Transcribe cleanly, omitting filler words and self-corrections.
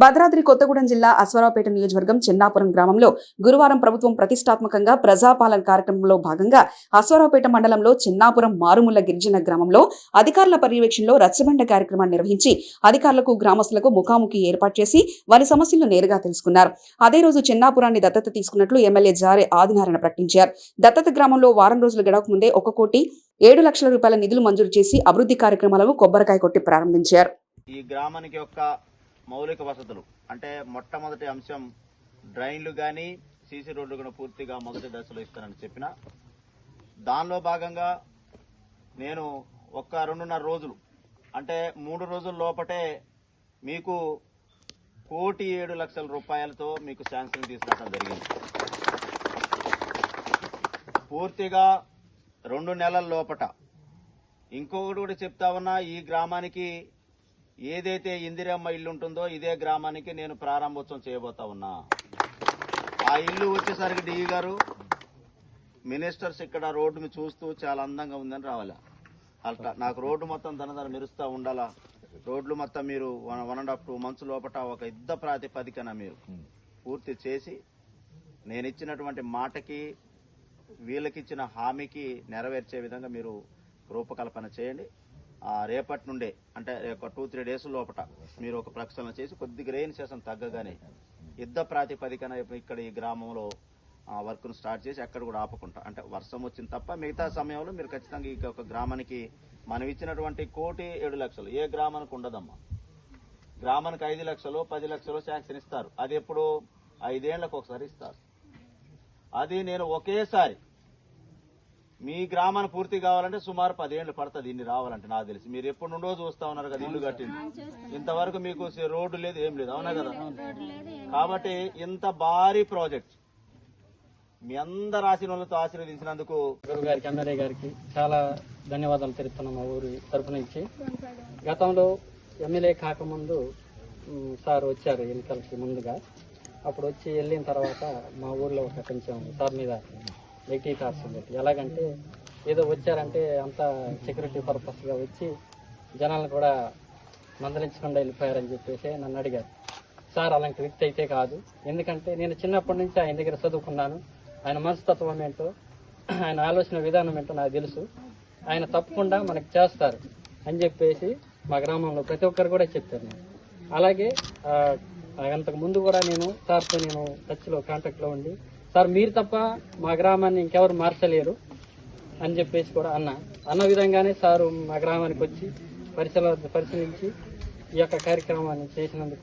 భద్రాద్రి కొత్తగూడెం జిల్లా అశ్వారావుపేట నియోజకవర్గం చెన్నాపురం గ్రామంలో గురువారం ప్రభుత్వం ప్రతిష్టాత్మకంగా ప్రజాపాలన కార్యక్రమంలో భాగంగా అశ్వారావుపేట మండలంలో చెన్నాపురం మారుమూల గిరిజన గ్రామంలో అధికారుల పర్యవేక్షణలో రచ్చబండ కార్యక్రమాన్ని నిర్వహించి అధికారులకు గ్రామస్తులకు ముఖాముఖి ఏర్పాటు చేసి వారి సమస్యలను నేరుగా తెలుసుకున్నారు. అదే రోజు చెన్నాపురాన్ని దత్తత తీసుకున్నట్లు ఎమ్మెల్యే జారే ఆదినారాయణ ప్రకటించారు. దత్తత గ్రామంలో వారం రోజులు గడవక ముందే 1,07,00,000 రూపాయల నిధులు మంజూరు చేసి అభివృద్ధి కార్యక్రమాలను కొబ్బరికాయ కొట్టి ప్రారంభించారు. ఈ గ్రామానికి మౌలిక వసతులు అంటే మొట్టమొదటి అంశం డ్రైన్లు కానీ సీసీ రోడ్లు కూడా పూర్తిగా మొదటి దశలో ఇస్తానని చెప్పిన దానిలో భాగంగా నేను 2.5 రోజులు అంటే 3 రోజుల లోపటే మీకు 1,07,00,000 రూపాయలతో మీకు శాంక్షన్ తీసుకురావడం జరిగింది. పూర్తిగా 2 నెలల లోపట ఇంకొకటి కూడా చెప్తా ఉన్నా, ఈ గ్రామానికి ఏదైతే ఇందిరమ్మ ఇల్లు ఉంటుందో ఇదే గ్రామానికి నేను ప్రారంభోత్సవం చేయబోతా ఉన్నా. ఆ ఇల్లు వచ్చేసరికి డిఈ గారు మినిస్టర్స్ ఇక్కడ రోడ్డుని చూస్తూ చాలా అందంగా ఉందని రావాలా. అట్లా నాకు రోడ్డు మొత్తం దనదన మెరుస్తూ ఉండాలా. రోడ్లు మొత్తం మీరు 1.5-2 months లోపల ఒక యుద్ధ ప్రాతిపదికన మీరు పూర్తి చేసి నేను ఇచ్చినటువంటి మాటకి వీళ్ళకిచ్చిన హామీకి నెరవేర్చే విధంగా మీరు రూపకల్పన చేయండి. రేపటి నుండే అంటే 2-3 days లోపల మీరు ఒక ప్రక్షాళన చేసి కొద్దిగా రెయిన్ సీజన్ తగ్గగానే యుద్ధ ప్రాతిపదికన ఇక్కడ ఈ గ్రామంలో వర్క్ను స్టార్ట్ చేసి ఎక్కడ కూడా ఆపకుండా, అంటే వర్షం వచ్చింది తప్ప మిగతా సమయంలో మీరు ఖచ్చితంగా ఈ ఒక గ్రామానికి మనం ఇచ్చినటువంటి 1,07,00,000 ఏ గ్రామానికి ఉండదమ్మా. గ్రామానికి 5 లక్షలు 10 లక్షలు శాంక్షన్ ఇస్తారు. అది ఎప్పుడు 5 ఏళ్లకు ఒకసారి ఇస్తారు. అది నేను ఒకేసారి మీ గ్రామాన్ని పూర్తి కావాలంటే సుమారు 10 ఏళ్లు పడుతుంది. ఇన్ని రావాలంటే నాకు తెలిసి మీరు ఎప్పుడు నుండో చూస్తా ఉన్నారు కదా ఇల్లు కట్టింది. ఇంతవరకు మీకు రోడ్డు లేదు, ఏం లేదు, అవునా కదా. కాబట్టి ఇంత భారీ ప్రాజెక్ట్ మీ అందరు ఆశీర్వాదాలతో ఆశీర్వదించినందుకు గురువు గారికి, ఎమ్మెల్యే గారికి చాలా ధన్యవాదాలు తెలుపుతున్నాం. మా ఊరి తరపు నుంచి గతంలో ఎమ్మెల్యే కాకముందు సార్ వచ్చారు ఎన్నికలకి ముందుగా. అప్పుడు వచ్చి వెళ్ళిన తర్వాత మా ఊర్లో కొంచెం సార్ మీద నెగిటివ్ థాట్స్ ఉండేది. ఎలాగంటే ఏదో వచ్చారంటే అంత సెక్యూరిటీ పర్పస్గా వచ్చి జనాలను కూడా మందలించకుండా వెళ్ళిపోయారని చెప్పేసి నన్ను అడిగారు. సార్ అలాంటి వ్యక్తి అయితే కాదు, ఎందుకంటే నేను చిన్నప్పటి నుంచి ఆయన దగ్గర చదువుకున్నాను. ఆయన మనస్తత్వం ఏంటో, ఆయన ఆలోచన విధానం ఏంటో నాకు తెలుసు. ఆయన తప్పకుండా మనకు చేస్తారు అని చెప్పేసి మా గ్రామంలో ప్రతి ఒక్కరు కూడా చెప్పారు. అలాగే అంతకు ముందు కూడా నేను సార్తో టచ్లో కాంటాక్ట్లో ఉండి, సార్ మీరు తప్ప మా గ్రామాన్ని ఇంకెవరు మార్చలేరు అని చెప్పేసి కూడా అన్న విధంగానే సారు మా గ్రామానికి వచ్చి పరిశీలించి ఈ యొక్క కార్యక్రమాన్ని చేసినందుకు